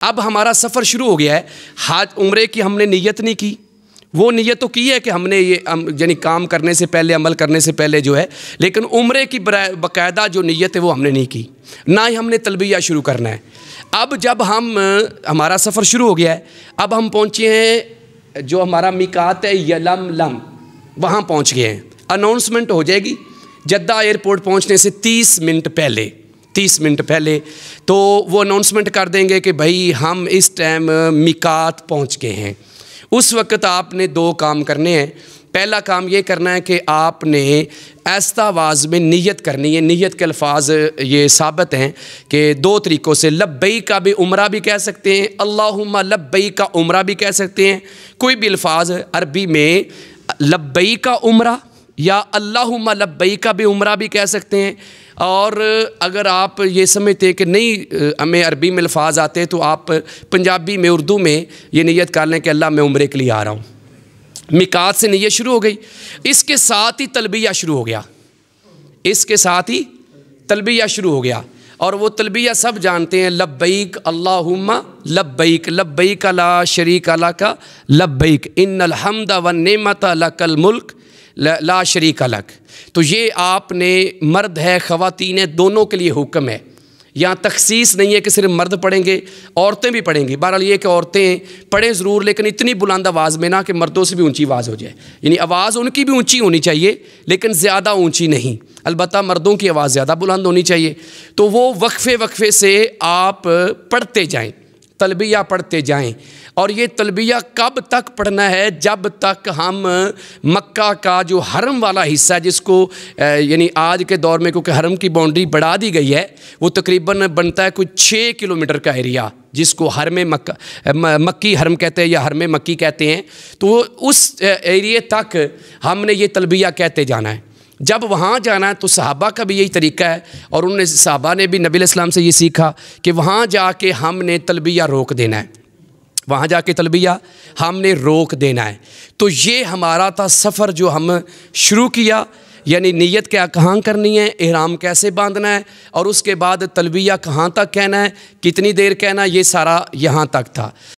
अब हमारा सफ़र शुरू हो गया है। हाज उम्रे की हमने नीयत नहीं की, वो नीयत तो की है कि हमने ये यानी काम करने से पहले, अमल करने से पहले जो है, लेकिन उम्रे की बाकायदा जो नीयत है वो हमने नहीं की, ना ही हमने तलबिया शुरू करना है। अब जब हमारा सफ़र शुरू हो गया है, अब हम पहुँचे हैं जो हमारा मिकात है यलमलम, वहाँ पहुँच गए हैं। अनाउंसमेंट हो जाएगी जद्दा एयरपोर्ट पहुँचने से 30 मिनट पहले तो वो अनाउंसमेंट कर देंगे कि भाई हम इस टाइम मिकात पहुँच गए हैं। उस वक्त आपने 2 काम करने हैं। पहला काम ये करना है कि आपने ऐसा आवाज़ में नियत करनी है। नियत के अल्फाज ये साबित हैं कि 2 तरीक़ों से, लब्बई का भी उम्रा भी कह सकते हैं, अल्लाहुम्मा लब्बई का उम्रा भी कह सकते हैं। कोई भी अल्फाज अरबी में लब्बई का उम्रा या अल्लाहुम्मा लब्बई का भी उम्रा भी कह सकते हैं। और अगर आप ये समझते हैं कि नहीं हमें अरबी में अल्फाज आते हैं, तो आप पंजाबी में, उर्दू में ये नियत कर लें कि अल्लाह मैं उम्रे के लिए आ रहा हूँ। मिकात से नियत शुरू हो गई, इसके साथ ही तलबिया शुरू हो गया, इसके साथ ही तलबिया शुरू हो गया। और वो तलबिया सब जानते हैं, लब्बैक अल्लाहुम्मा लब्बैक, लब्बैक ला शरीक लका लब्बैक, इन्नल हम्दा वन नेमत लकल मुल्क ला शरीक लक। तो ये आपने, मर्द है ख़वातीन है, दोनों के लिए हुक्म है। यहाँ तखसीस नहीं है कि सिर्फ मर्द पढ़ेंगे, औरतें भी पढ़ेंगी। बहरहाल ये कि औरतें पढ़ें ज़रूर, लेकिन इतनी बुलंद आवाज़ में ना कि मर्दों से भी ऊंची आवाज़ हो जाए। यानी आवाज़ उनकी भी ऊंची होनी चाहिए, लेकिन ज़्यादा ऊंची नहीं। अलबत्ता मर्दों की आवाज़ ज़्यादा बुलंद होनी चाहिए। तो वो वक्फ़े से आप पढ़ते जाएँ, तलबिया पढ़ते जाएँ। और ये तलबिया कब तक पढ़ना है? जब तक हम मक्का का जो हरम वाला हिस्सा, जिसको यानी आज के दौर में क्योंकि हरम की बाउंड्री बढ़ा दी गई है, वो तकरीबन बनता है कुछ 6 किलोमीटर का एरिया, जिसको हरम मक्की हरम कहते हैं या हरम मक्की कहते हैं। तो उस एरिए तक हमने ये तलबिया कहते जाना है। जब वहाँ जाना है तो सहाबा का भी यही तरीका है, और उन्होंने, सहाबा ने भी नबी अलैहिस्सलाम से ये सीखा कि वहाँ जाके हमने तलबिया रोक देना है, वहाँ जाके तलबिया हमने रोक देना है। तो ये हमारा था सफ़र जो हम शुरू किया, यानी नीयत क्या कहाँ करनी है, इहराम कैसे बांधना है, और उसके बाद तलबिया कहाँ तक कहना है, कितनी देर कहना है, ये सारा यहाँ तक था।